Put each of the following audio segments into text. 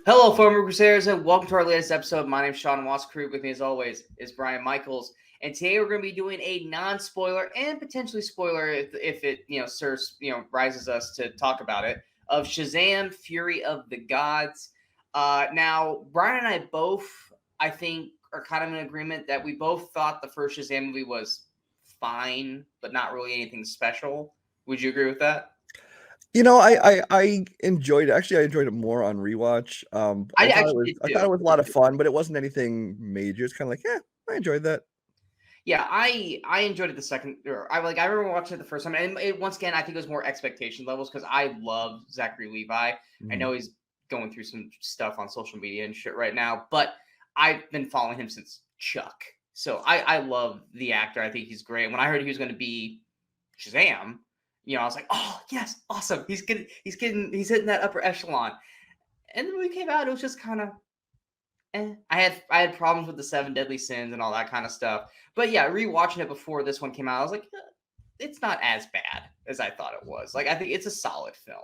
Hello, former Crusaders, and welcome to our latest episode. My name is Sean Wascrew. With me, as always, is Brian Michaels, and today we're going to be doing a non-spoiler and potentially spoiler if it serves rises us to talk about it of Shazam: Fury of the Gods. Now, Brian and I both, I think, are kind of in agreement that we both thought the first Shazam movie was fine, but not really anything special. Would you agree with that? I enjoyed it. Actually, I enjoyed it more on rewatch. I I actually did thought it too. was a lot of fun, but it wasn't anything major. It's kind of like, yeah, I enjoyed that. Yeah, I enjoyed it the second. Or I remember watching it the first time, and once again, I think it was more expectation levels because I love Zachary Levi. I Mhm. know he's going through some stuff on social media and shit right now, but I've been following him since Chuck, so I love the actor. I think he's great. When I heard he was going to be Shazam, I was like, oh yes, awesome. He's hitting that upper echelon. And then when we came out, it was just kind of I had problems with the Seven Deadly Sins and all that kind of stuff. But yeah, rewatching it before this one came out, I was like, it's not as bad as I thought it was. Like I think it's a solid film.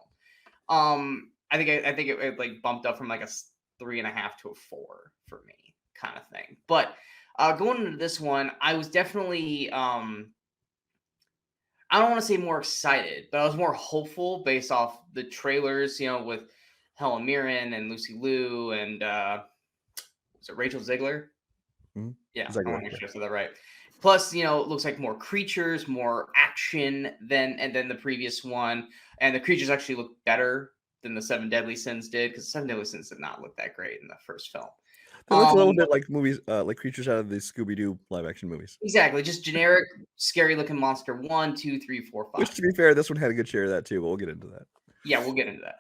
I think it like bumped up from like a 3.5 to a 4 for me, kind of thing. But going into this one, I was definitely I don't want to say more excited, but I was more hopeful based off the trailers, with Helen Mirren and Lucy Liu and was it Rachel Ziegler? Mhm. Yeah, I want Exactly. to make Yeah. sure I said that right. Plus, it looks like more creatures, more action than the previous one, and the creatures actually look better than the Seven Deadly Sins did because Seven Deadly Sins did not look that great in the first film. They look a little Um, bit like movies, like creatures out of the Scooby Doo live action movies. exactly, just generic, scary looking monster. One, two, three, four, Which, five. to be fair, this one had a good share of that too. But we'll get into that. Yeah, we'll get into that.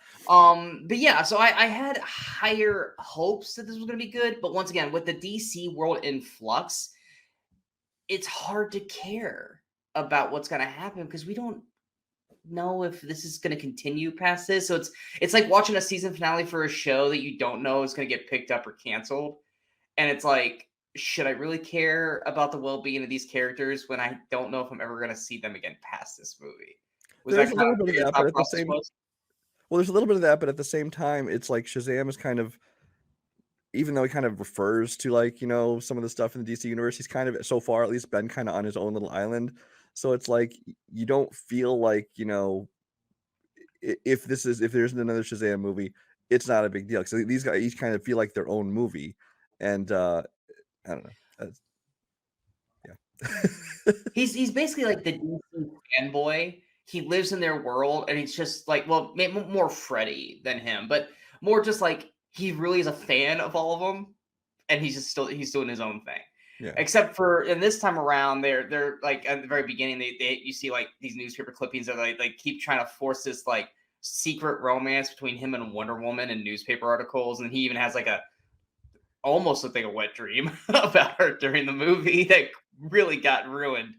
But yeah, so I had higher hopes that this was going to be good, but once again, with the DC world in flux, it's hard to care about what's going to happen because we don't know if this is going to continue past this. So it's like watching a season finale for a show that you don't know is going to get picked up or canceled, and it's like, should I really care about the well-being of these characters when I don't know if I'm ever going to see them again past this movie? Was that There's a kind little of bit what of your that, but thought at the process same was? well, there's a little bit of that, but at the same time, it's like Shazam is kind of, even though he kind of refers to some of the stuff in the DC universe, he's kind of so far at least been kind of on his own little island. So it's like you don't feel like if there's another Shazam movie, it's not a big deal because these guys each kind of feel like their own movie, and I don't know. Yeah. He's basically like the DC fanboy. He lives in their world, and he's just like, well, more Freddy than him, but more just like he really is a fan of all of them, and he's doing his own thing. Yeah. Except for and this time around, they're like at the very beginning, they you see like these newspaper clippings that like keep trying to force this like secret romance between him and Wonder Woman in newspaper articles, and he even has like a almost looked like a wet dream about her during the movie that really got ruined.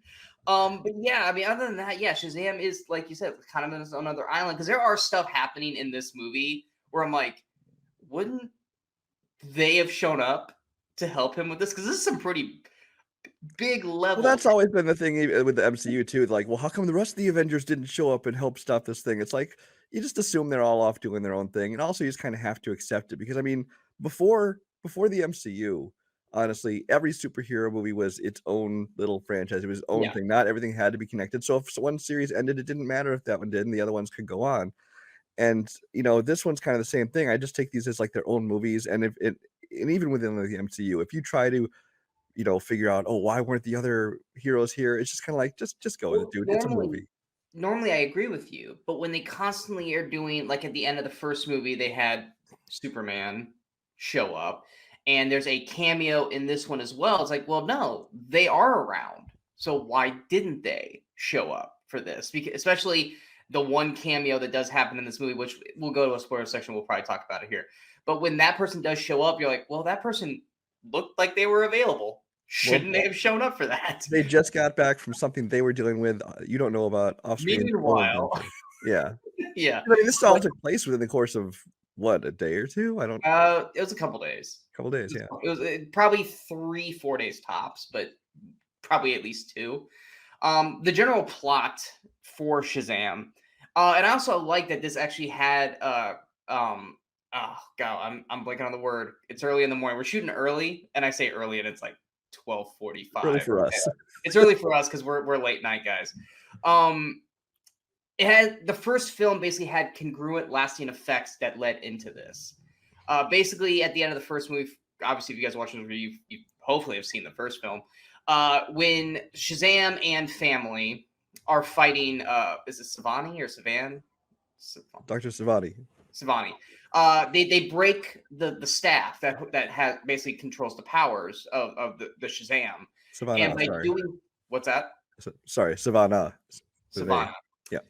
But yeah, I mean, other than that, yeah, Shazam is like you said, kind of in his own other island because there are stuff happening in this movie where I'm like, wouldn't they have shown up to help him with this? Because this is some pretty big Well, level. that's always been the thing with the MCU too. Like, well, how come the rest of the Avengers didn't show up and help stop this thing? It's like you just assume they're all off doing their own thing, and also you just kind of have to accept it because I mean, before the MCU, honestly, every superhero movie was its own little franchise. It was its own Yeah, thing. Not everything had to be connected. So if one series ended, it didn't matter if that one did, and the other ones could go on. And this one's kind of the same thing. I just take these as like their own movies, and if it and even within the MCU, if you try to figure out, oh, why weren't the other heroes here? It's just kind of like just go with it, well, dude. It's a normally movie. normally I agree with you, but when they constantly are doing like at the end of the first movie, they had Superman show up, and there's a cameo in this one as well. It's like, well, no, they are around, so why didn't they show up for this? Because especially the one cameo that does happen in this movie, which we'll go to a spoiler section, we'll probably talk about it here. But when that person does show up, you're like, well, that person looked like they were available. Well, Shouldn't they have shown up for that? they just got back from something they were dealing with. You don't know about off-screen own Meanwhile, adventure. Yeah, yeah. I mean, this all But took place within the course of what, a day or two? I don't. it was a couple days. Couple days. Yeah. It was probably 3-4 days tops, but probably at least two. The general plot for Shazam, and I also like that this actually had um oh god, I'm blanking on the word. It's early in the morning. We're shooting early, and I say early, and it's like Really 12:45. for us. It's early for us because we're late night guys. Um, it had the first film basically had congruent, lasting effects that led into this. Basically, at the end of the first movie, obviously, if you guys watch this review, you hopefully have seen the first film. When Shazam and family are fighting, is it Savani or Savan? Dr. Savati. Savani. They break the staff that has basically controls the powers of the Shazam. And Savannah, by sorry. doing what's that? Sorry, Savannah. Savannah. Yeah.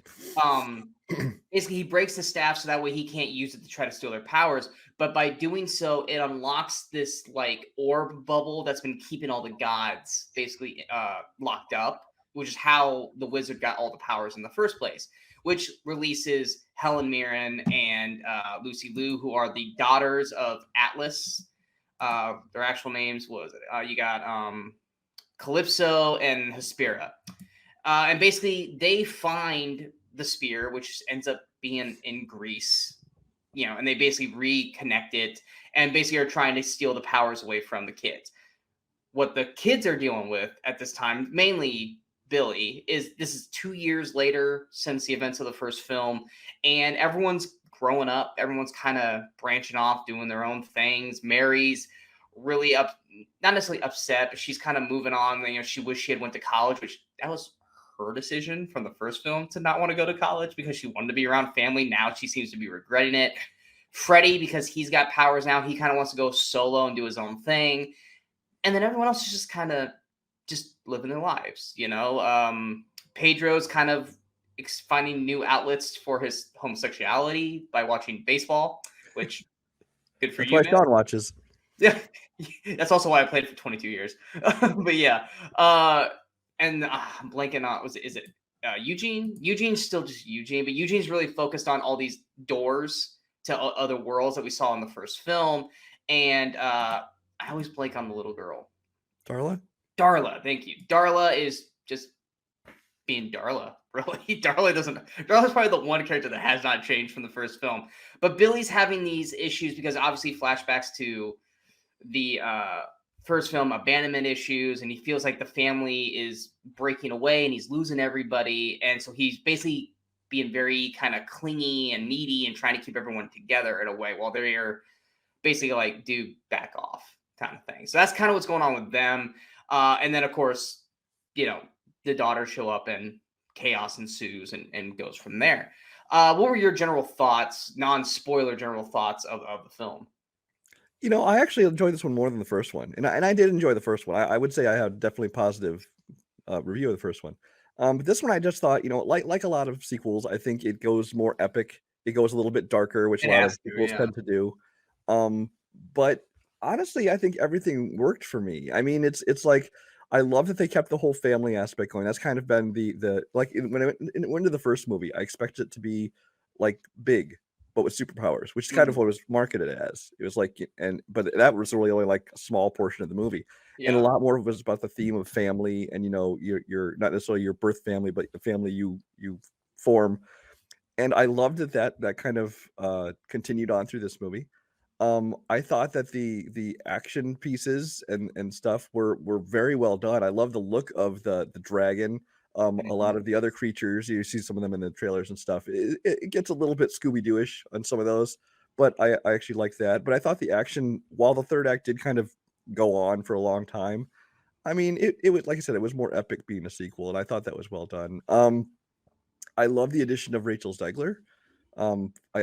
Basically he breaks the staff so that way he can't use it to try to steal their powers. But by doing so, it unlocks this like orb bubble that's been keeping all the gods basically locked up, which is how the wizard got all the powers in the first place. Which releases Helen Mirren and Lucy Liu, who are the daughters of Atlas. Their actual names was it? You got Calypso and Hespera. And basically, they find the spear, which ends up being in Greece, and they basically reconnect it and basically are trying to steal the powers away from the kids. What the kids are dealing with at this time, mainly Billy, is this is 2 years later since the events of the first film, and everyone's growing up. Everyone's kind of branching off, doing their own things. Mary's really not necessarily upset, but she's kind of moving on. She wished she had went to college, which that was her decision from the first film to not want to go to college because she wanted to be around family. Now she seems to be regretting it. Freddie, because he's got powers now, he kind of wants to go solo and do his own thing. And then everyone else is just kind of just living their lives, Pedro's kind of finding new outlets for his homosexuality by watching baseball, which good for That's you, why man. Sean watches. Yeah, that's also why I played for 22 years. But yeah, and I'm blanking on is it Eugene? Eugene's still just Eugene, but Eugene's really focused on all these doors to other worlds that we saw in the first film, and I always blank on the little girl. Darla, thank you. Darla is just being Darla, really. Darla's probably the one character that has not changed from the first film. But Billy's having these issues because obviously flashbacks to the first film, abandonment issues, and he feels like the family is breaking away and he's losing everybody. And so he's basically being very kind of clingy and needy and trying to keep everyone together in a way while they're basically like, dude, back off kind of thing. So that's kind of what's going on with them. And then, of course, the daughters show up and chaos ensues and goes from there. What were your general thoughts, non-spoiler general thoughts of the film? I actually enjoyed this one more than the first one. And I did enjoy the first one. I would say I had definitely positive review of the first one. But this one I just thought, like a lot of sequels, I think it goes more epic. It goes a little bit darker, which a lot of sequels tend to do. But honestly, I think everything worked for me. I mean, it's like I love that they kept the whole family aspect going. That's kind of been the like when it went into the first movie, I expected it to be like big, but with superpowers, which is kind of what it was marketed as. It was like, but that was really only like a small portion of the movie, and a lot more was about the theme of family, and you're not necessarily your birth family, but the family you form. And I loved that kind of continued on through this movie. I thought that the action pieces and stuff were very well done. I love the look of the dragon. A lot of the other creatures, you see some of them in the trailers and stuff. It gets a little bit Scooby-Doo-ish on some of those, but I actually like that. But I thought the action, while the third act did kind of go on for a long time, I mean, it was, like I said, it was more epic being a sequel, and I thought that was well done. I love the addition of Rachel Zegler.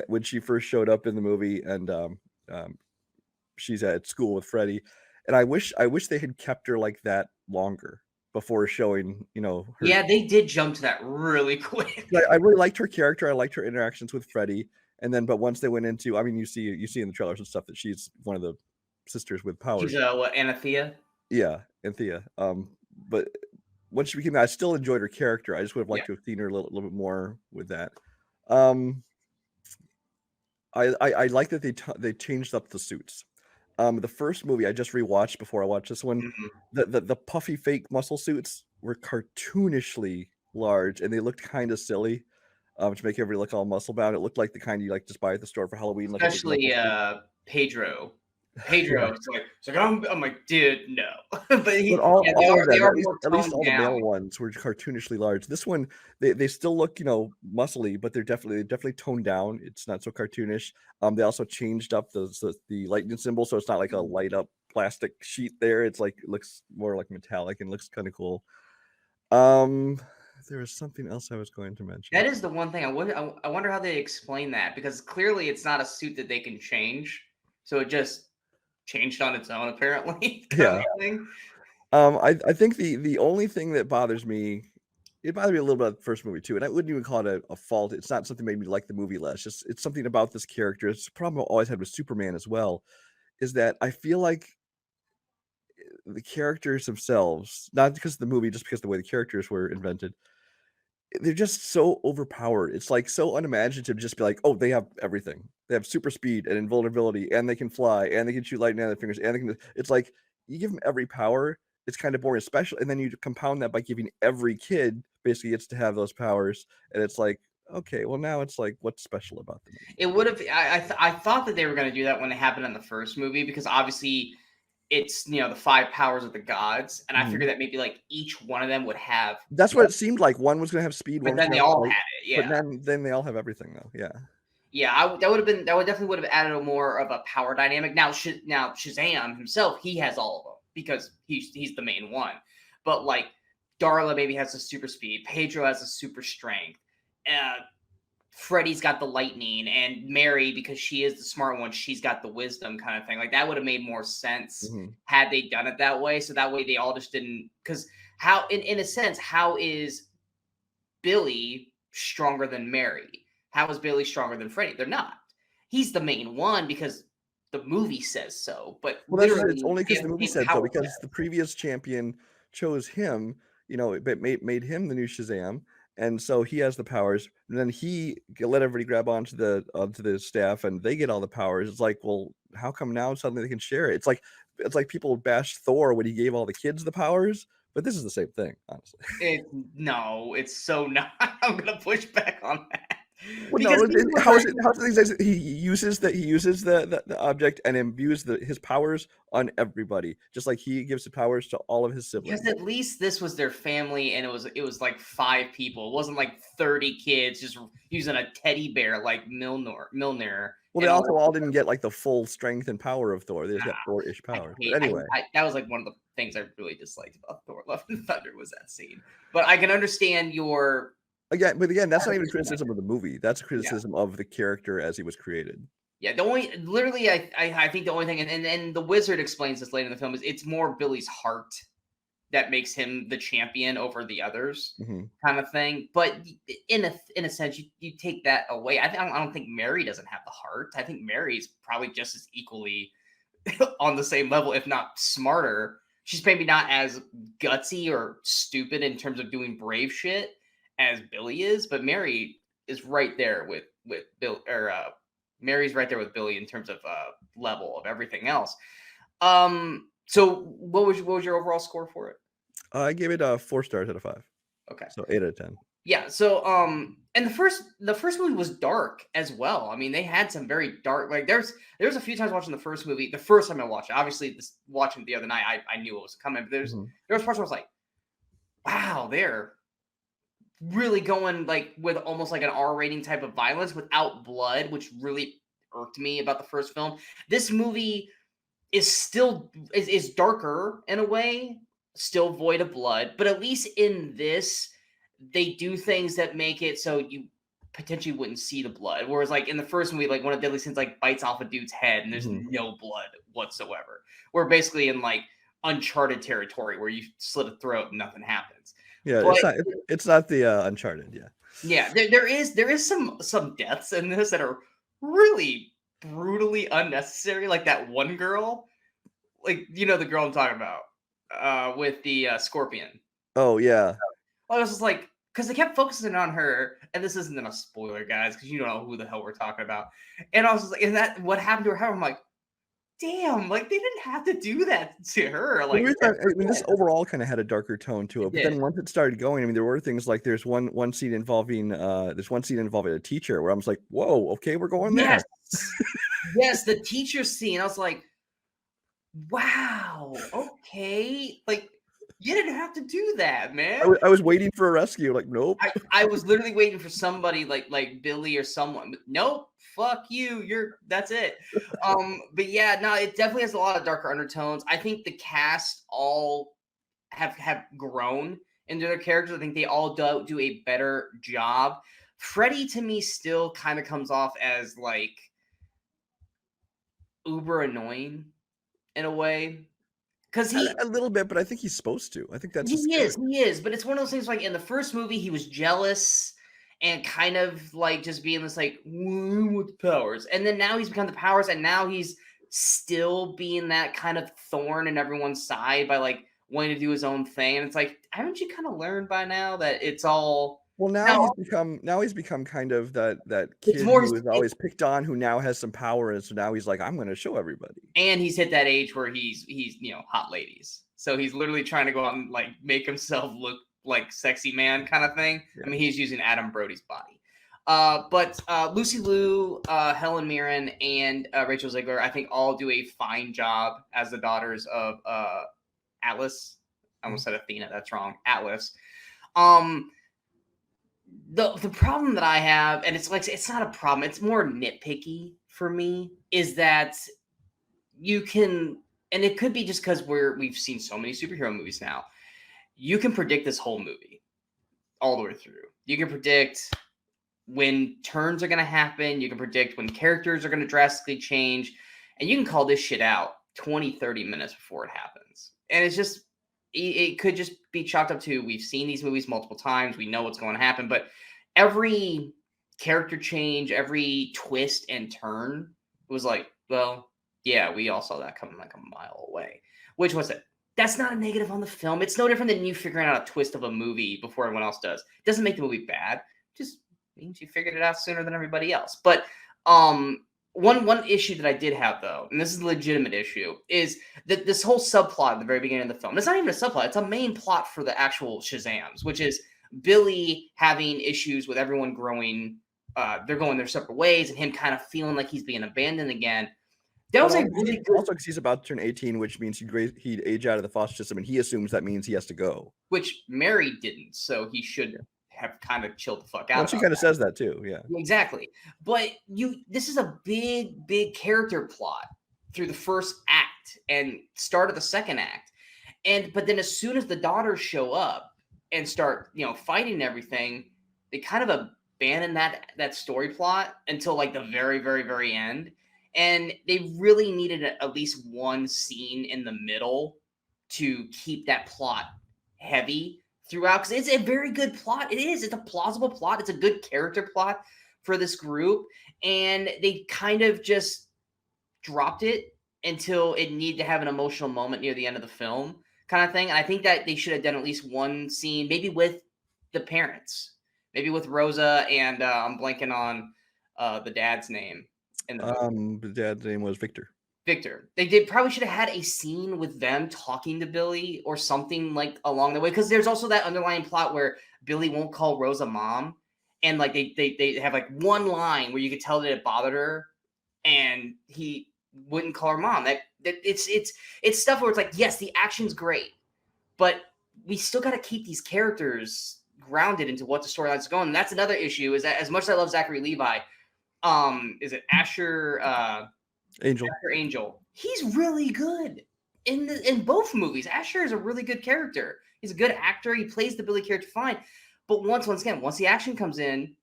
When she first showed up in the movie, and she's at school with Freddie, and I wish they had kept her like that longer before showing, her. Yeah, they did jump to that really quick. I really liked her character. I liked her interactions with Freddie, and then but once they went into, I mean, you see in the trailers and stuff that she's one of the sisters with powers. She's what, Anathea? Yeah, Anthea. But once she became, I still enjoyed her character. I just would have liked to have seen her a little bit more with that. I like that they changed up the suits. The first movie I just rewatched before I watched this one, the puffy fake muscle suits were cartoonishly large and they looked kind of silly. to make everybody look all muscle bound. It looked like the kind you like just buy at the store for Halloween, like Especially Pedro. yeah. It's like I'm like, dude, no. But But all of they them, are more at least toned all the male down. ones were cartoonishly large. This one, they still look, muscly, but they're definitely toned down. It's not so cartoonish. They also changed up the lightning symbol, so it's not like a light up plastic sheet there. It's like it looks more like metallic and looks kind of cool. There was something else I was going to mention. That is the one thing I wonder how they explain that, because clearly it's not a suit that they can change, so it just changed on its own apparently. Yeah. Thing. I think the only thing that bothers me, it bothered me a little bit about the first movie too, and I wouldn't even call it a fault. It's not something that made me like the movie less. Just it's something about this character. It's a problem I've always had with Superman as well, is that I feel like the characters themselves, not because of the movie, just because of the way the characters were invented, they're just so overpowered. It's like so unimaginative to just be like, oh, they have everything. They have super speed and invulnerability, and they can fly, and they can shoot lightning out of their fingers, and they can. It's like you give them every power. It's kind of boring, especially, and then you compound that by giving every kid basically gets to have those powers, and it's like, okay, well now it's like, what's special about them? It would have. I thought that they were going to do that when it happened in the first movie, because obviously it's the 5 powers of the gods, and I figured that maybe like each one of them would have. That's what it seemed like. One was going to have speed, But one was then going they to have all height, had it. Yeah. but then they all have everything though. Yeah. Yeah, that definitely would have added a more of a power dynamic. Now Shazam himself, he has all of them because he's the main one. But like Darla maybe has the super speed, Pedro has the super strength, Freddy's got the lightning, and Mary, because she is the smart one, she's got the wisdom kind of thing. Like that would have made more sense had they done it that way. So that way they all just didn't, because how in a sense, how is Billy stronger than Mary? How is Billy stronger than Freddy? They're not. He's the main one because the movie says so. But well, that's literally, it's only they because have the movie same said so. power Because set. the previous champion chose him, it made him the new Shazam, and so he has the powers. And then he let everybody grab onto the staff, and they get all the powers. It's like, well, how come now suddenly they can share it? It's like people bash Thor when he gave all the kids the powers, but this is the same thing, honestly. No, it's so not. I'm gonna push back on that. Well, Because no, how is it? How do things? He uses the object and imbues his powers on everybody, just like he gives the powers to all of his siblings. Because at least this was their family, and it was like 5 people. It wasn't like 30 kids just using a teddy bear like Milner. Well, they also all didn't get like the full strength and power of Thor. They just got Thor-ish powers. But anyway, that was like one of the things I really disliked about Thor: Love and Thunder was that scene. But I can understand your. Again, that's not even a criticism of the movie. That's a criticism of the character as he was created. Yeah, literally, I think the only thing, and the wizard explains this later in the film, is it's more Billy's heart that makes him the champion over the others, kind of thing. But in a sense, you take that away. I don't think Mary doesn't have the heart. I think Mary's probably just as equally on the same level, if not smarter. She's maybe not as gutsy or stupid in terms of doing brave shit as Billy is, but Mary is right there with Bill, or Mary's right there with Billy in terms of level of everything else. So what was your overall score for it? I gave it 4 stars out of 5. Okay, so 8 out of 10. Yeah. So and the first movie was dark as well. I mean, they had some very dark. Like there's a few times watching the first movie. The first time I watched it, obviously watching it the other night, I knew what was coming. But there was parts where I was like, wow, they're really going like with almost like an R rating type of violence without blood, which really irked me about the first film. This movie is still is darker in a way, still void of blood, but at least in this, they do things that make it so you potentially wouldn't see the blood. Whereas like in the first movie, like one of Deadly Sins like bites off a dude's head and there's no blood whatsoever. We're basically in like uncharted territory where you slit a throat and nothing happens. Yeah, but, it's not the Uncharted. Yeah, there is some deaths in this that are really brutally unnecessary. Like that one girl, like the girl I'm talking about, with the scorpion. Oh yeah. I was just like, because they kept focusing on her, and this isn't a spoiler, guys, because you don't know who the hell we're talking about. And I was just like, and that what happened to her? I'm like, damn, like they didn't have to do that to her. Well, Like, I mean, this overall kind of had a darker tone to it, it but then did. once it started going, I mean, there were things like there's one scene involving a teacher where I was like, whoa, okay, we're going Yes. there. Yes, the teacher scene. I was like, wow, okay. Like, you didn't have to do that, man. I was waiting for a rescue, like, nope. I was literally waiting for somebody like Billy or someone. But nope, fuck you. That's it. But yeah, no, it definitely has a lot of darker undertones. I think the cast all have grown into their characters. I think they all do a better job. Freddy to me still kind of comes off as like uber annoying in a way. Because A little bit, but I think he's supposed to. I think that's his character. he is, but it's one of those things like in the first movie, he was jealous and kind of like just being this like with the powers. And then now he's become the powers, and now he's still being that kind of thorn in everyone's side by like wanting to do his own thing. And it's like, haven't you kind of learned by now that it's all Well, now now he's become kind of that it's kid more who was always picked on, who now has some power, and so now he's like, I'm going to show everybody. and he's hit that age where he's hot ladies. So he's literally trying to go out and like make himself look like sexy man kind of thing. Yeah. I mean, he's using Adam Brody's body. But Lucy Liu, Helen Mirren, and Rachel Zegler, I think all do a fine job as the daughters of Atlas. I almost said Athena. That's wrong. Atlas. The problem that I have, and it's not a problem, it's more nitpicky for me, is that you can, and it could be just because we've seen so many superhero movies now. You can predict this whole movie all the way through. You can predict when turns are going to happen. You can predict when characters are going to drastically change. And you can call this shit out 20, 30 minutes before it happens. And it's just, it could just be chalked up to, we've seen these movies multiple times. We know what's going to happen. But every character change, every twist and turn was like, well, yeah, we all saw that coming like a mile away. Which was it? That's not a negative on the film. It's no different than you figuring out a twist of a movie before everyone else does. It doesn't make the movie bad. It just means you figured it out sooner than everybody else. But one issue that I did have, though, and this is a legitimate issue, is that this whole subplot at the very beginning of the film, it's not even a subplot, it's a main plot for the actual Shazams, which is Billy having issues with everyone growing, they're going their separate ways, and him kind of feeling like he's being abandoned again. That was really good. Also, because he's about to turn 18, which means he'd age out of the foster system, and he assumes that means he has to go. Which Mary didn't, so he should have kind of chilled the fuck out. Well, she kind of says that too, yeah. Exactly. But this is a big character plot through the first act and start of the second act. But then as soon as the daughters show up and start, fighting and everything, they kind of abandon that story plot until like the very, very, very end. And they really needed at least one scene in the middle to keep that plot heavy throughout, because it's a very good plot. It's a plausible plot. It's a good character plot for this group. And they kind of just dropped it until it needed to have an emotional moment near the end of the film kind of thing. And I think that they should have done at least one scene, maybe with the parents, maybe with Rosa and I'm blanking on the dad's name. The dad's name was Victor. They probably should have had a scene with them talking to Billy or something like along the way, because there's also that underlying plot where Billy won't call Rosa mom, and like they have like one line where you could tell that it bothered her, and he wouldn't call her mom. That it's stuff where it's like, yes, the action's great, but we still got to keep these characters grounded into what the storyline's going. And that's another issue, is that as much as I love Zachary Levi, is it Asher Angel? He's really good in both movies. Asher is a really good character. He's a good actor. He plays the Billy character fine. But once the action comes in,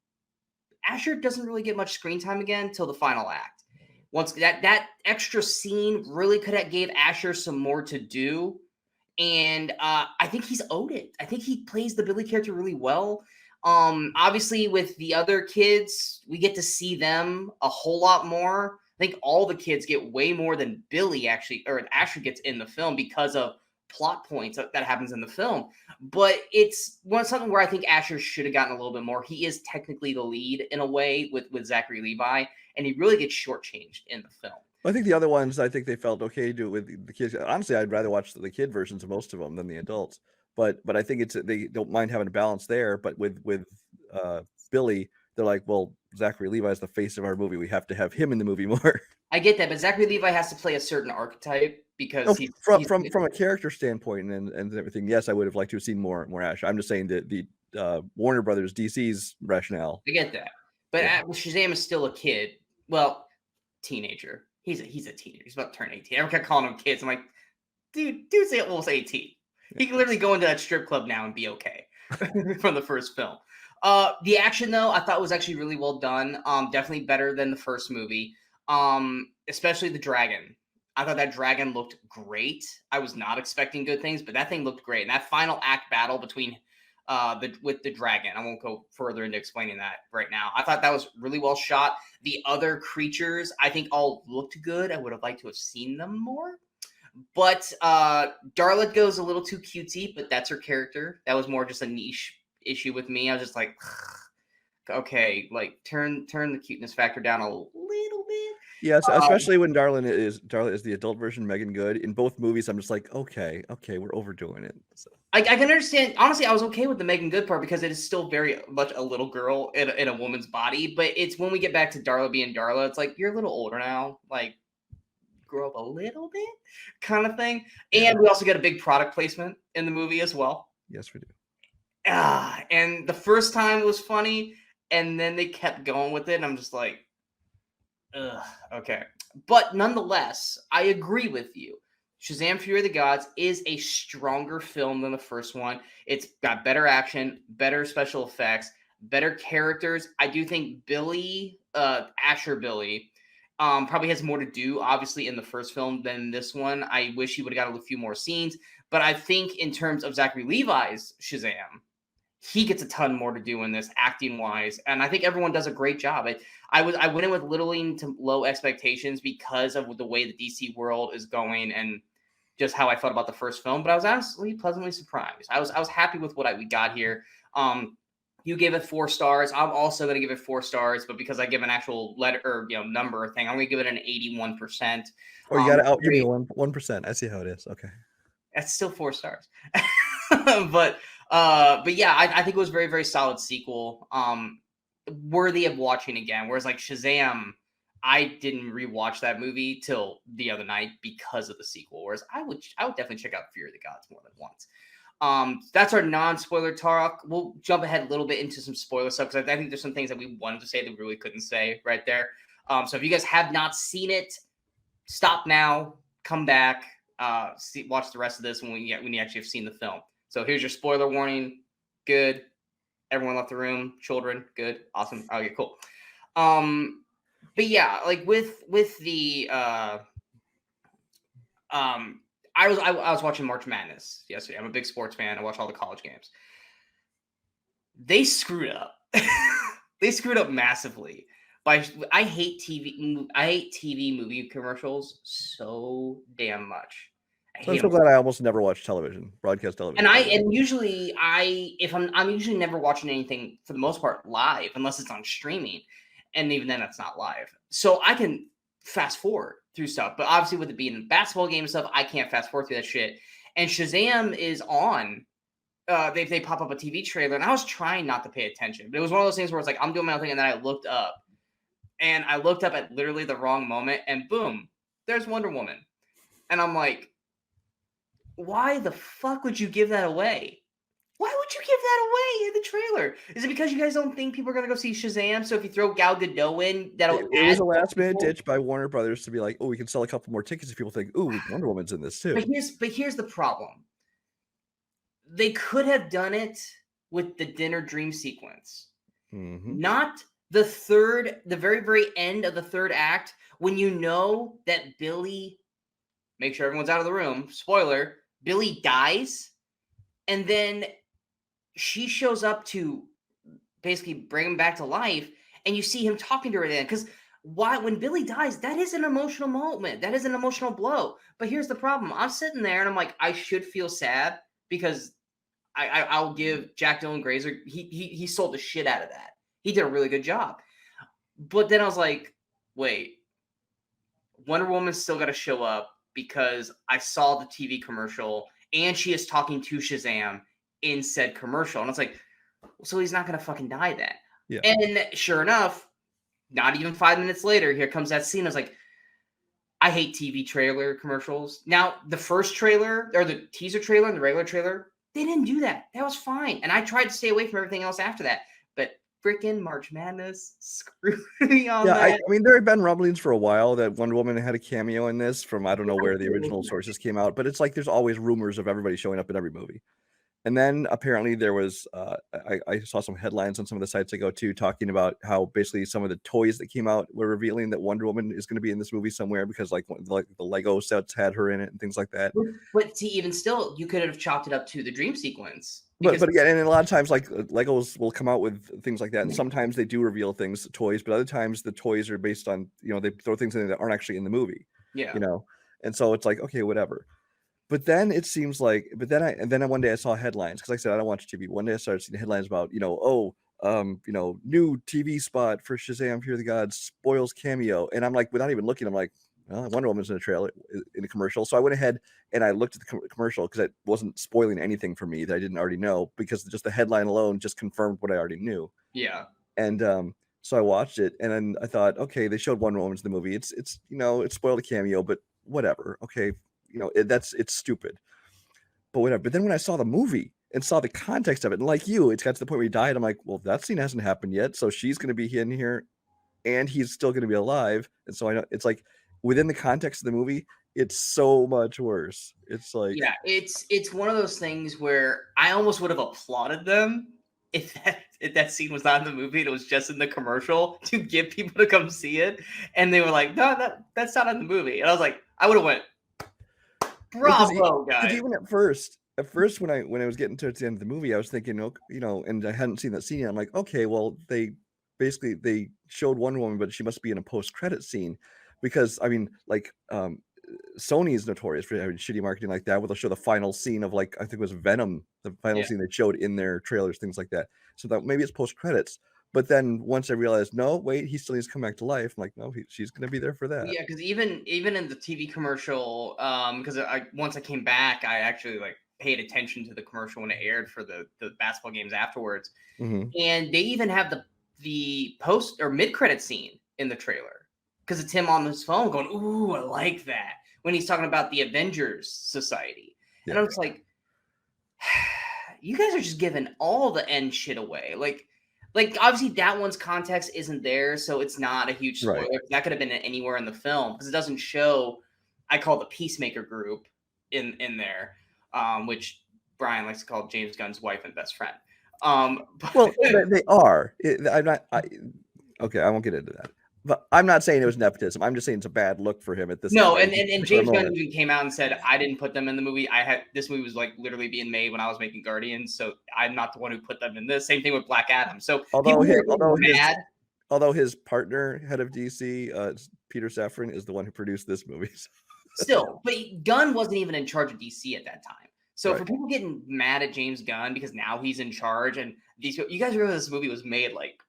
Asher doesn't really get much screen time again till the final act. Once that extra scene really could have gave Asher some more to do. And I think he's owed it. I think he plays the Billy character really well. Obviously with the other kids, we get to see them a whole lot more. I think all the kids get way more than Billy or Asher gets in the film because of plot points that happens in the film. But it's something where I think Asher should have gotten a little bit more. He is technically the lead in a way with Zachary Levi, and he really gets shortchanged in the film. I think the other ones, I think they felt okay to do it with the kids. Honestly, I'd rather watch the kid versions of most of them than the adults. But I think they don't mind having a balance there. But with Billy, they're like, well, Zachary Levi is the face of our movie. We have to have him in the movie more. I get that, but Zachary Levi has to play a certain archetype No, because he's from a character standpoint and everything, yes, I would have liked to have seen more Ash. I'm just saying that the Warner Brothers DC's rationale. I get that, but Shazam is still a kid. Well, teenager. He's a teenager. He's about to turn 18. Everyone kept calling him kids. I'm like, dude's almost 18. He can literally go into that strip club now and be okay from the first film. The action though, I thought was actually really well done. Definitely better than the first movie. Especially the dragon. I thought that dragon looked great. I was not expecting good things, but that thing looked great. And that final act battle between with the dragon, I won't go further into explaining that right now. I thought that was really well shot. The other creatures, I think, all looked good. I would have liked to have seen them more. But Darla goes a little too cutesy, but that's her character. That was more just a niche issue with me. I was just like, okay, like turn the cuteness factor down a little bit. Yes, especially when Darla is the adult version, Megan Good. In both movies, I'm just like, okay, we're overdoing it. So. I can understand. Honestly, I was okay with the Megan Good part because it is still very much a little girl in a woman's body. But it's when we get back to Darla being Darla, it's like, you're a little older now. Like, grow up a little bit kind of thing. Yeah. And we also get a big product placement in the movie as well. Yes, we do. And the first time it was funny, and then they kept going with it. And I'm just like, ugh, okay. But nonetheless, I agree with you. Shazam! Fury of the Gods is a stronger film than the first one. It's got better action, better special effects, better characters. I do think Billy, Asher Billy, probably has more to do, obviously, in the first film than this one. I wish he would have got a few more scenes. But I think in terms of Zachary Levi's Shazam, he gets a ton more to do in this acting-wise. And I think everyone does a great job. I went in with little to low expectations because of the way the DC world is going and just how I felt about the first film. But I was honestly pleasantly surprised. I was happy with what we got here. You gave it 4 stars. I'm also going to give it 4 stars, but because I give an actual letter or number thing, I'm going to give it an 81%. Oh, you got to outgive me 1%. I see how it is. Okay, that's still 4 stars. but yeah, I think it was very, very solid sequel. Worthy of watching again. Whereas like Shazam, I didn't rewatch that movie till the other night because of the sequel. Whereas I would definitely check out Fear of the Gods more than once. That's our non-spoiler talk. We'll jump ahead a little bit into some spoiler stuff because I think there's some things that we wanted to say that we really couldn't say right there. So if you guys have not seen it, stop now, come back, watch the rest of this when you actually have seen the film. So here's your spoiler warning. Good. Everyone left the room. Children. Good. Awesome. Okay, cool. But yeah, like with the I was watching March Madness yesterday. I'm a big sports fan. I watch all the college games. They screwed up. They screwed up massively. I hate TV movie commercials so damn much. I'm so glad I almost never watch television, broadcast television. And usually I'm usually never watching anything for the most part live unless it's on streaming, and even then that's not live. So I can fast forward through stuff, but obviously with it being a basketball game and stuff, I can't fast forward through that shit. And Shazam is on. They pop up a TV trailer, and I was trying not to pay attention, but it was one of those things where it's like I'm doing my own thing, and then I looked up, at literally the wrong moment, and boom, there's Wonder Woman, and I'm like, why the fuck would you give that away? Why would you give that away in the trailer? Is it because you guys don't think people are going to go see Shazam? So if you throw Gal Gadot in, it was a last-minute ditch by Warner Brothers to be like, oh, we can sell a couple more tickets if people think, oh, Wonder Woman's in this too. But here's the problem. They could have done it with the dinner dream sequence. Mm-hmm. Not the very, very end of the third act when you know that Billy, make sure everyone's out of the room, spoiler, Billy dies, and then she shows up to basically bring him back to life, and you see him talking to her then. Because when Billy dies, that is an emotional moment. That is an emotional blow. But here's the problem. I'm sitting there, and I'm like, I should feel sad because I'll give Jack Dylan Grazer, he sold the shit out of that. He did a really good job. But then I was like, wait, Wonder Woman's still got to show up because I saw the TV commercial and she is talking to Shazam in said commercial. And it's like, so he's not going to fucking die then. Yeah. And sure enough, not even 5 minutes later, here comes that scene. I was like, I hate TV trailer commercials. Now, the first trailer or the teaser trailer and the regular trailer, they didn't do that. That was fine. And I tried to stay away from everything else after that. But freaking March Madness screwed me on that. I mean, there had been rumblings for a while that Wonder Woman had a cameo in this from I don't know where the original sources came out, but it's like there's always rumors of everybody showing up in every movie. And then apparently there was, I saw some headlines on some of the sites I go to talking about how basically some of the toys that came out were revealing that Wonder Woman is going to be in this movie somewhere because like the Lego sets had her in it and things like that. But see, even still, you could have chalked it up to the dream sequence. But again, and a lot of times like Legos will come out with things like that. And sometimes they do reveal things, toys, but other times the toys are based on, they throw things in there that aren't actually in the movie. Yeah. And so it's like, okay, whatever. But then it seems like, one day I saw headlines because like I said, I don't watch TV. One day I started seeing headlines about, new TV spot for Shazam, Fear the Gods, spoils cameo. And I'm like, without even looking, I'm like, well, Wonder Woman's in a trailer, in a commercial. So I went ahead and I looked at the commercial because it wasn't spoiling anything for me that I didn't already know because just the headline alone just confirmed what I already knew. Yeah. And so I watched it and then I thought, okay, they showed Wonder Woman's in the movie. It's it spoiled a cameo, but whatever. Okay. It's stupid, but whatever. But then when I saw the movie and saw the context of it, and like you, it's got to the point where he died. I'm like, well, that scene hasn't happened yet. So she's going to be in here and he's still going to be alive. And so I know it's like within the context of the movie, it's so much worse. It's like, yeah, it's one of those things where I almost would have applauded them if that scene was not in the movie and it was just in the commercial to get people to come see it. And they were like, no, that's not in the movie. And I was like, I would have went, bravo, guys. Even at first when I was getting towards the end of the movie, I was thinking, and I hadn't seen that scene yet. I'm like, okay, well, they showed Wonder Woman, but she must be in a post-credit scene because I mean, like, Sony is notorious for having shitty marketing like that, where they'll show the final scene of like I think it was Venom, the final scene they showed in their trailers, things like that. So that maybe it's post-credits. But then once I realized, no, wait, he still needs to come back to life. I'm like, no, she's going to be there for that. Yeah, because even in the TV commercial, because once I came back, I actually like paid attention to the commercial when it aired for the basketball games afterwards, and they even have the post or mid-credit scene in the trailer because it's him on his phone going, "Ooh, I like that," when he's talking about the Avengers Society, and I was like, you guys are just giving all the end shit away, Like, obviously, that one's context isn't there, so it's not a huge spoiler. Right. That could have been anywhere in the film because it doesn't show, I call the Peacemaker group in there, which Brian likes to call James Gunn's wife and best friend. Well, they are. Okay, I won't get into that. But I'm not saying it was nepotism. I'm just saying it's a bad look for him at this. No, and James Gunn even came out and said, I didn't put them in the movie. This movie was like literally being made when I was making Guardians, so I'm not the one who put them in this. Same thing with Black Adam. So although his partner, head of DC, Peter Safran, is the one who produced this movie. Still, but Gunn wasn't even in charge of DC at that time. So for people getting mad at James Gunn because now he's in charge, and you guys remember this movie was made like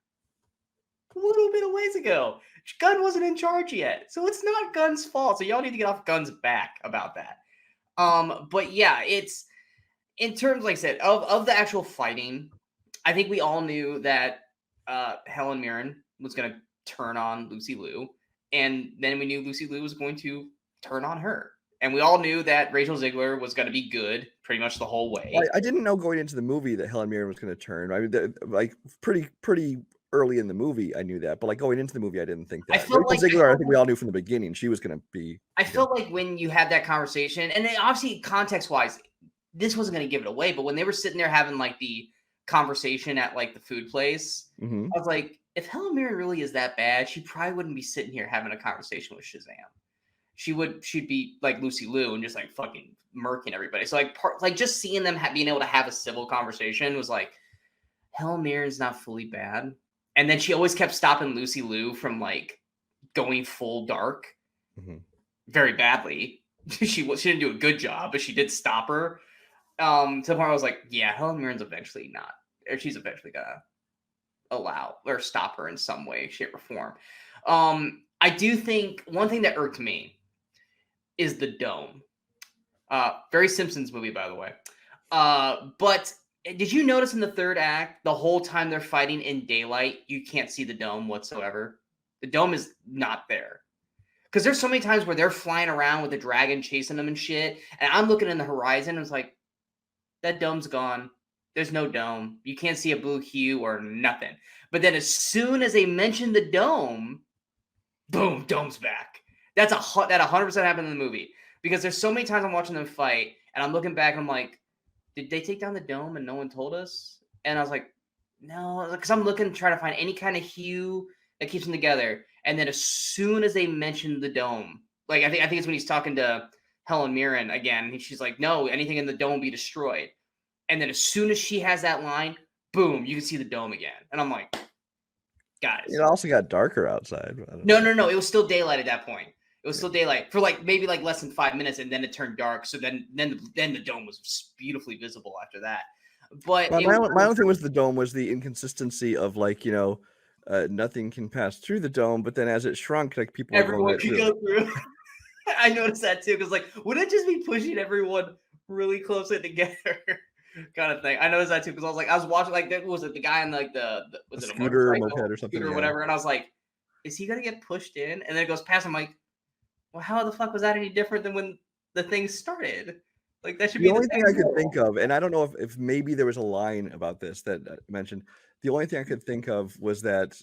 a little bit of ways ago. Gunn wasn't in charge yet, so it's not Gunn's fault. So y'all need to get off Gunn's back about that. But yeah, it's in terms, like I said, of the actual fighting. I think we all knew that Helen Mirren was going to turn on Lucy Liu, and then we knew Lucy Liu was going to turn on her, and we all knew that Rachel Zegler was going to be good pretty much the whole way. I didn't know going into the movie that Helen Mirren was going to turn. I mean, like pretty early in the movie, I knew that, but like going into the movie, I didn't think that. I think we all knew from the beginning she was going to be. I felt like when you had that conversation, and obviously context-wise, this wasn't going to give it away, but when they were sitting there having like the conversation at like the food place, I was like, if Helen Mirren really is that bad, she probably wouldn't be sitting here having a conversation with Shazam. She'd be like Lucy Liu and just like fucking murking everybody. So like just seeing them being able to have a civil conversation was like, Helen Mirren's not fully bad. And then she always kept stopping Lucy Liu from like going full dark very badly. She didn't do a good job, but she did stop her. To the point where I was like, yeah, Helen Mirren's eventually not, or she's eventually gonna allow or stop her in some way, shape, or form. I do think one thing that irked me is the dome. Very Simpsons movie, by the way. But did you notice in the third act, the whole time they're fighting in daylight, you can't see the dome whatsoever? The dome is not there. Because there's so many times where they're flying around with the dragon chasing them and shit, and I'm looking in the horizon, and it's like, that dome's gone. There's no dome. You can't see a blue hue or nothing. But then as soon as they mention the dome, boom, dome's back. That 100% happened in the movie. Because there's so many times I'm watching them fight, and I'm looking back, and I'm like, did they take down the dome and no one told us? And I was like, no, because I'm looking, trying to find any kind of hue that keeps them together. And then as soon as they mentioned the dome, like I think it's when he's talking to Helen Mirren again, and she's like, no, anything in the dome be destroyed. And then as soon as she has that line, boom, you can see the dome again. And I'm like, guys. It also got darker outside. No. It was still daylight at that point. It was still daylight for maybe less than 5 minutes, and then it turned dark. So then the dome was beautifully visible after that. But my own thing was the dome was the inconsistency of nothing can pass through the dome, but then as it shrunk, people everyone could go through. I noticed that too, because would it just be pushing everyone really closely together? Kind of thing. I noticed that too, because I was watching was it the guy on the was it a scooter, moped or something, or whatever, and I was like, is he gonna get pushed in? And then it goes past. I'm like, well, how the fuck was that any different than when the thing started? That should be the only thing I could think of, and I don't know if maybe there was a line about this that I mentioned. The only thing I could think of was that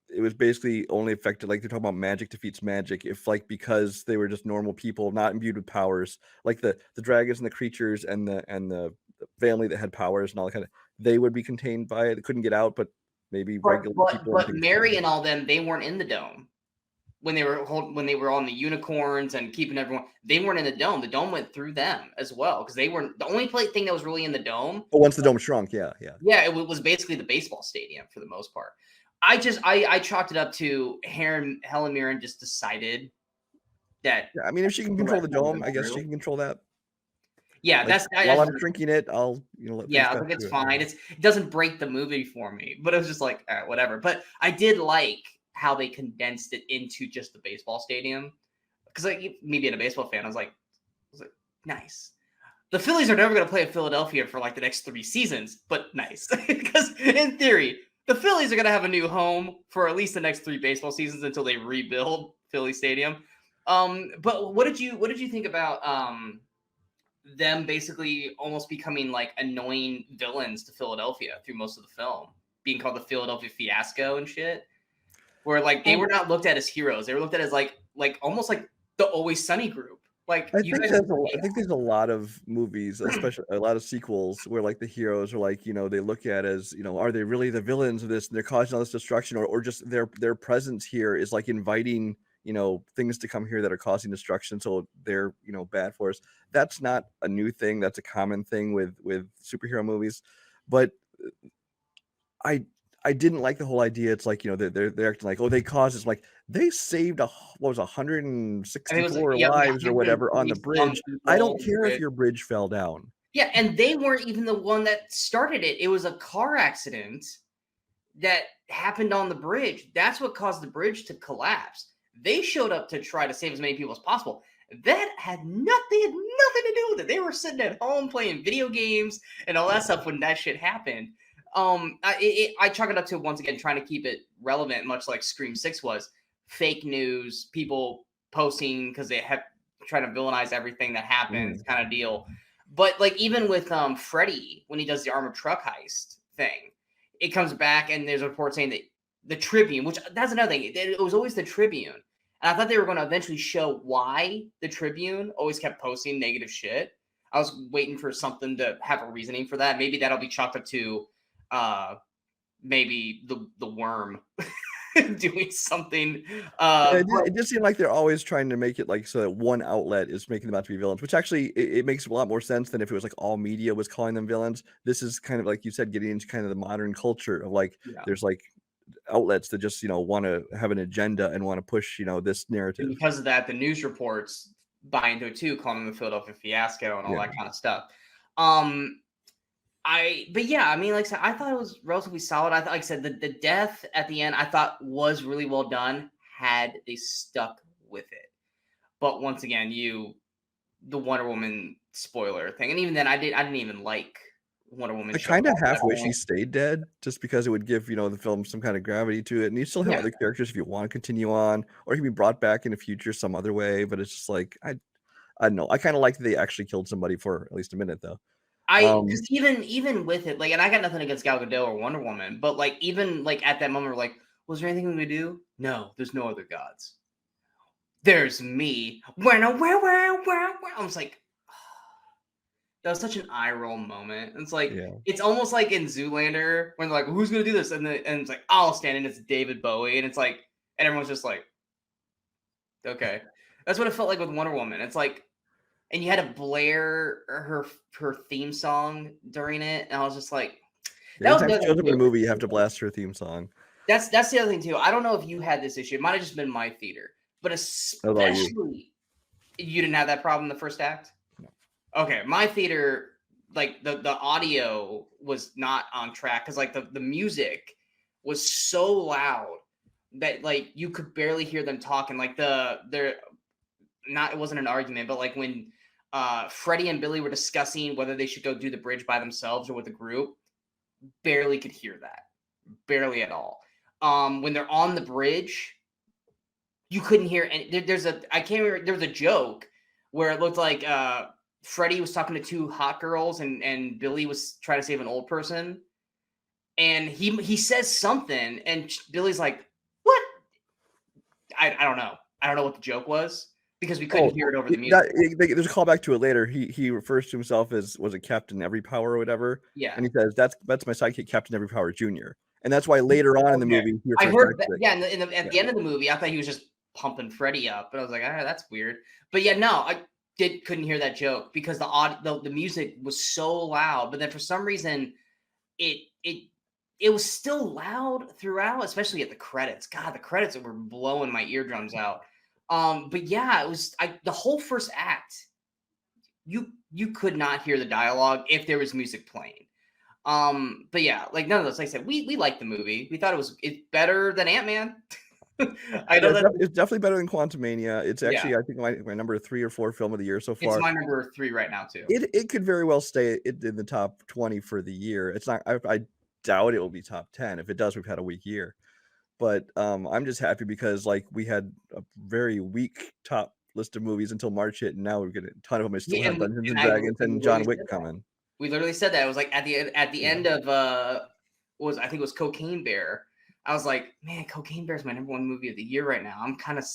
it was basically only affected, they're talking about magic defeats magic, if because they were just normal people, not imbued with powers, the dragons and the creatures and the family that had powers and all that kind of, they would be contained by it. They couldn't get out, but maybe regular people. But Mary and all them, they weren't in the dome. When they were on the unicorns and keeping everyone, they weren't in the dome. The dome went through them as well, because they weren't the only thing that was really in the dome. But once the dome shrunk, yeah, it was basically the baseball stadium for the most part. I chalked it up to Helen Mirren just decided that. Yeah, I mean, if she can control the dome, I guess she can control that. Yeah, while I'm drinking it, I'll I think it's fine. It doesn't break the movie for me, but it was just whatever. But I did like how they condensed it into just the baseball stadium, because me being a baseball fan, I was like, nice. The Phillies are never going to play in Philadelphia for the next 3 seasons, but nice, because in theory, the Phillies are going to have a new home for at least the next 3 baseball seasons until they rebuild Philly Stadium. But what did you think about them basically almost becoming annoying villains to Philadelphia through most of the film, being called the Philadelphia Fiasco and shit? Where they were not looked at as heroes; they were looked at as almost like the Always Sunny group. I think there's a lot of movies, especially a lot of sequels, where the heroes are they look at as are they really the villains of this? And they're causing all this destruction, or just their presence here is inviting things to come here that are causing destruction, so they're bad for us. That's not a new thing. That's a common thing with superhero movies, but I didn't like the whole idea. It's they're acting they caused this, they saved 164 lives or whatever on the bridge. I don't care if your bridge fell down. Yeah, and they weren't even the one that started it. It was a car accident that happened on the bridge. That's what caused the bridge to collapse. They showed up to try to save as many people as possible. That had nothing to do with it. They were sitting at home playing video games and all that stuff when that shit happened. I chalk it up to, once again, trying to keep it relevant, much like Scream 6 was. Fake news, people posting because they have trying to villainize everything that happens, kind of deal. But even with Freddy, when he does the armored truck heist thing, it comes back and there's a report saying that the Tribune, which that's another thing, it was always the Tribune. And I thought they were going to eventually show why the Tribune always kept posting negative shit. I was waiting for something to have a reasoning for that. Maybe that'll be chalked up to maybe the worm doing something. It just seemed like they're always trying to make it so that one outlet is making them out to be villains, which actually it makes a lot more sense than if it was all media was calling them villains. This is kind of, like you said, getting into kind of the modern culture of there's outlets that just want to have an agenda and want to push this narrative. And because of that, the news reports buy into it too, calling them the Philadelphia Fiasco and all that kind of stuff. But yeah, I mean, like I said, I thought it was relatively solid. I thought, like I said, the death at the end, I thought was really well done. had they stuck with it. But once again, the Wonder Woman spoiler thing, and even then, I didn't even like Wonder Woman I showing kind of up at half that wish he point. stayed dead, just because it would give the film some kind of gravity to it, and you still have Yeah, other characters if you want to continue on, or he can be brought back in the future some other way. But it's just like I don't know. I kind of like that they actually killed somebody for at least a minute though. because even with it, like, and I got nothing against Gal Gadot or Wonder Woman, but like even like at that moment, we're like, was there anything we could do? No, there's no other gods. There's me. I was like, that was such an eye roll moment. It's like Yeah. it's almost like in Zoolander when they're like, "Who's gonna do this?" And it's like, "I'll stand," and it's David Bowie, and it's like, and everyone's just like, "Okay." That's what it felt like with Wonder Woman. It's like, and you had to blare her theme song during it, and I was just like, that was Anytime the she other shows thing up in a too. movie, you have to blast her theme song. That's the other thing too. I don't know if you had this issue. It might have just been my theater, but That was all you. especially you didn't have that problem in the first act. No. Okay, my theater, like the audio was not on track because like the music was so loud that like you could barely hear them talking. Like they're not, it wasn't an argument, but like when Freddie and Billy were discussing whether they should go do the bridge by themselves or with a group, barely could hear that, barely at all. When they're on the bridge, you couldn't hear any. I can't remember. There was a joke where it looked like Freddie was talking to two hot girls and Billy was trying to save an old person, and he says something, and Billy's like, "What?" I don't know. I don't know what the joke was because we couldn't hear it over the music. There's a callback to it later. He refers to himself as was it Captain Every Power or whatever, Yeah. and he says that's my sidekick Captain Every Power Jr. And that's why later on in the Okay. movie he I refers heard back that. to it. Yeah, at the end of the movie, I thought he was just pumping Freddie up, but I was like, that's weird. But yeah, no, I couldn't hear that joke because the music was so loud. But then for some reason, it was still loud throughout, especially at the credits. God, the credits were blowing my eardrums out. But yeah, it was the whole first act. You could not hear the dialogue if there was music playing. But yeah, like none of those. Like I said, we liked the movie. We thought it's better than Ant-Man. I know that It's definitely better than Quantumania. It's actually I think my number 3 or 4 film of the year so it's far. my number 3 right now too. It could very well stay in the top 20 for the year. It's not. I doubt it will be top 10. If it does, we've had a weak year. But I'm just happy because like we had a very weak top list of movies until March hit, and now we're getting a ton of them. I still have Dungeons and Dragons and John Wick coming. We literally said that. It was like at the end of I think it was Cocaine Bear. I was like, man, Cocaine Bear is my number 1 movie of the year right now. I'm kind of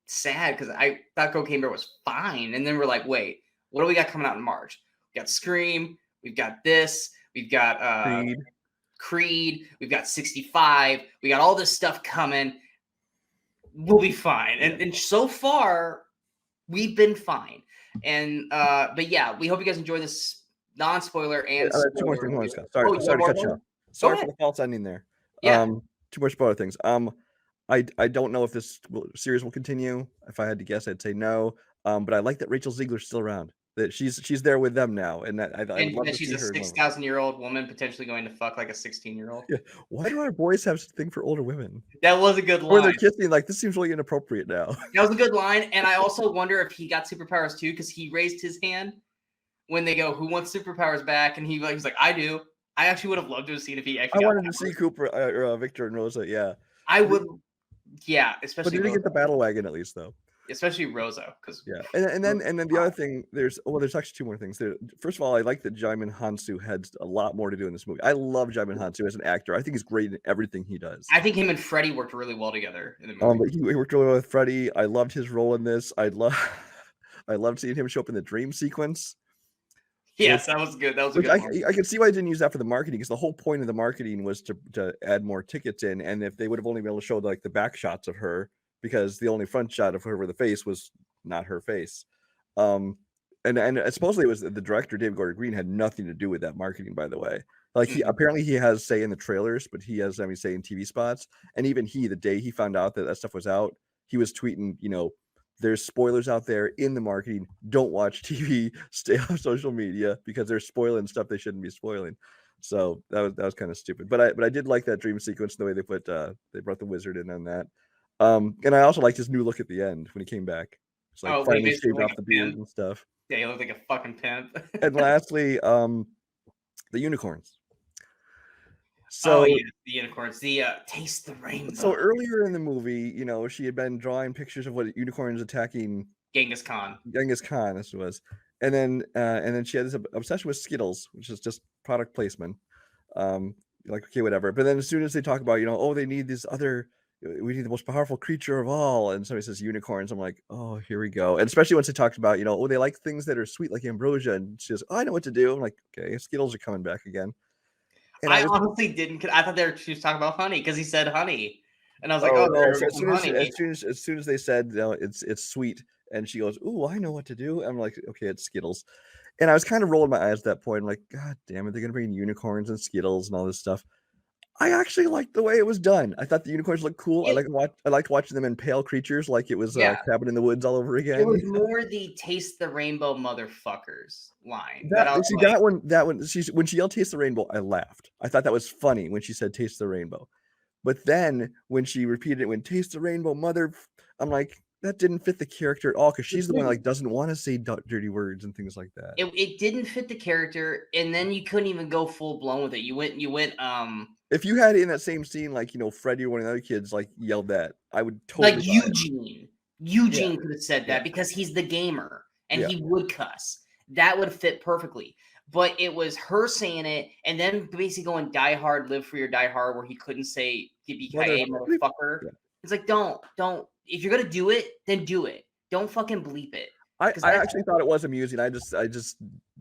sad because I thought Cocaine Bear was fine, and then we're like, wait, what do we got coming out in March? We got Scream. We've got this. We've got Creed. We've got 65. We got all this stuff coming. We'll be fine. And so far, we've been fine. And but yeah, we hope you guys enjoy this non-spoiler and two more things. Sorry to cut you off. Sorry for the false ending there. Yeah. Too much spoiler things. I don't know if this series will continue. If I had to guess, I'd say no. But I like that Rachel Ziegler's still around. That she's there with them now, and that I'd love to see her. She's a 6,000-year-old woman potentially going to fuck like a 16-year-old. Yeah. Why do our boys have a thing for older women? That was a good line. Or they're kissing, like this seems really inappropriate now. That was a good line, and I also wonder if he got superpowers too because he raised his hand when they go, "Who wants superpowers back?" And he was like, "I do." I actually would have loved to have seen if he actually. I wanted to see Cooper, or Victor and Rosa. Yeah, I would. Yeah, especially. But did he get the battle wagon at least though? Especially Rosa, because and then the other thing, there's actually 2 more things. First of all, I like that Djimon Hounsou had a lot more to do in this movie. I love Djimon Hounsou as an actor. I think he's great in everything he does. I think him and Freddie worked really well together in the movie. But he worked really well with Freddie. I loved his role in this. I loved seeing him show up in the dream sequence. Yes, that was good. That was a good one. I can see why I didn't use that for the marketing, because the whole point of the marketing was to add more tickets in, and if they would have only been able to show like the back shots of her, because the only front shot of her with the face was not her face. And supposedly it was the director David Gordon Green had nothing to do with that marketing, by the way. Like apparently he has say in the trailers, but he has say in TV spots. And even the day he found out that stuff was out, he was tweeting, there's spoilers out there in the marketing. Don't watch TV. Stay off social media because they're spoiling stuff they shouldn't be spoiling. So that was kind of stupid. But I did like that dream sequence, the way they brought the wizard in on that. And I also liked his new look at the end when he came back. It's like When he finally basically shaved looked off like the a beard pimp. and stuff. Yeah, he looked like a fucking pimp. And lastly, the unicorns. Oh So yeah, the unicorns. The taste the rainbow. so earlier in the movie, you know, she had been drawing pictures of what unicorns attacking Genghis Khan. Genghis Khan, this was. And then she had this obsession with Skittles, which is just product placement. Like, okay, whatever. But then as soon as they talk about, you know, oh, they need this other, we need the most powerful creature of all, and somebody says unicorns, I'm like, oh, here we go. And especially once they talked about, you know, oh, they like things that are sweet like ambrosia, and she goes, oh, I know what to do. I'm like, okay, Skittles are coming back again. And I honestly didn't. I thought she was talking about honey because he said honey, and I was like, oh oh, no! they're So gonna get some honey. as soon as they said, you know, it's sweet, and she goes, "Ooh, I know what to do." I'm like, okay, it's Skittles, and I was kind of rolling my eyes at that point. I'm like, God damn it, they're gonna bring unicorns and Skittles and all this stuff. I actually liked the way it was done. I thought the unicorns looked cool. I liked watching them impale creatures like it was Yeah. Cabin in the Woods all over It was again. more the taste the rainbow motherfuckers line. That I was see like, that one when she yelled "Taste the Rainbow," I laughed. I thought that was funny when she said "Taste the Rainbow." But then when she repeated it, when "Taste the Rainbow, mother," I'm like, that didn't fit the character at all because she's the one that, like, doesn't want to say dirty words and things like that. it didn't fit the character, and then you couldn't even go full blown with it. You went If you had it in that same scene, like, you know, Freddie or one of the other kids like yelled that, I would like totally buy it. Eugene could have said that Yeah. because he's the gamer and Yeah. he would cuss. That would fit perfectly. But it was her saying it and then basically going die hard, live for your die hard, where he couldn't say yippee-ki-yay, motherfucker. Yeah. It's like, don't. If you're gonna do it, then do it. Don't fucking bleep it. I actually thought it was amusing. I just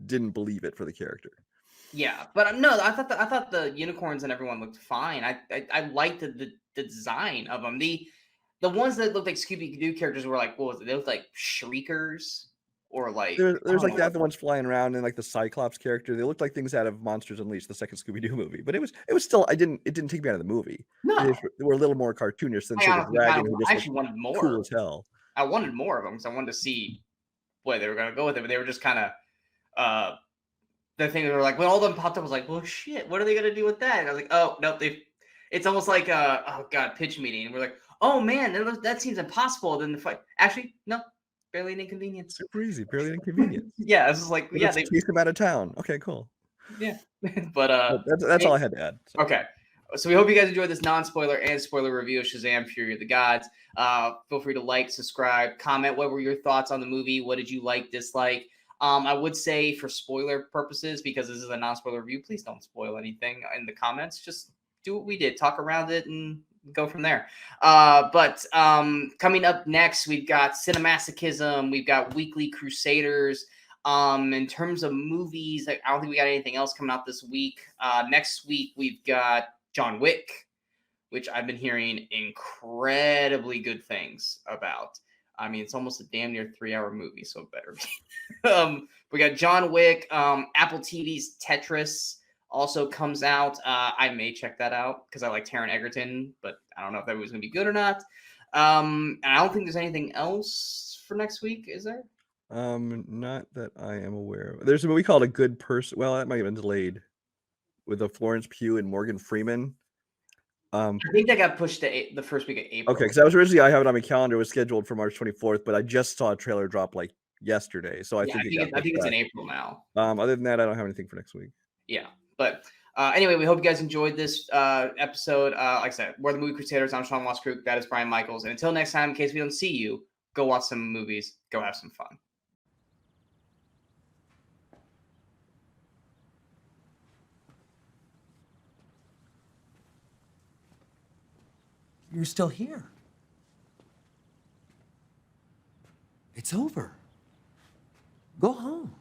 didn't believe it for the character. Yeah, but no, I thought the unicorns and everyone looked fine. I liked the design of them. The ones that looked like Scooby Doo characters were like, what was it? They looked like shriekers or like There's like that, the ones flying around, and like the Cyclops character. They looked like things out of Monsters Unleashed, the second Scooby Doo movie. But it was still, it didn't take me out of the movie. No, They were a little more cartoonish than say the dragon, who just actually wanted more. Cool as hell. I wanted more of them because I wanted to see where they were going to go with it, but they were just kind of the thing. They were like, when all of them popped up, I was like, well, shit, what are they going to do with that? And I was like, oh no, it's almost like oh god, pitch meeting. And we're like, oh man, that seems impossible. Then the fight, actually, no, barely an inconvenience. Super easy, barely an inconvenience. Yeah, this is like, yeah, they chased him out of town. Okay, cool. Yeah, but that's all I had to add. So. Okay. So we hope you guys enjoyed this non-spoiler and spoiler review of Shazam! Fury of the Gods. Feel free to like, subscribe, comment. What were your thoughts on the movie? What did you like, dislike? I would say for spoiler purposes, because this is a non-spoiler review, please don't spoil anything in the comments. Just do what we did. Talk around it and go from there. But coming up next, we've got Cinemasochism. We've got Weekly Crusaders. In terms of movies, I don't think we got anything else coming out this week. Next week, we've got John Wick, which I've been hearing incredibly good things about. I mean, it's almost a damn near 3-hour movie, so it better be. We got John Wick. Apple TV's Tetris also comes out. I may check that out because I like Taron Egerton, but I don't know if that was going to be good or not. And I don't think there's anything else for next week, is there? Not that I am aware of. There's a movie called A Good Person. Well, that might have been delayed, with a Florence Pugh and Morgan Freeman. I think that got pushed to the first week of April. Okay, because that was originally, I have it on my calendar. It was scheduled for March 24th, but I just saw a trailer drop like yesterday, so I think it's in April now. Other than that, I don't have anything for next week. Yeah, but anyway, we hope you guys enjoyed this episode. Like I said, we're the Movie Crusaders. I'm Sean Waskruk. That is Brian Michaels. And until next time, in case we don't see you, go watch some movies. Go have some fun. You're still here. It's over. Go home.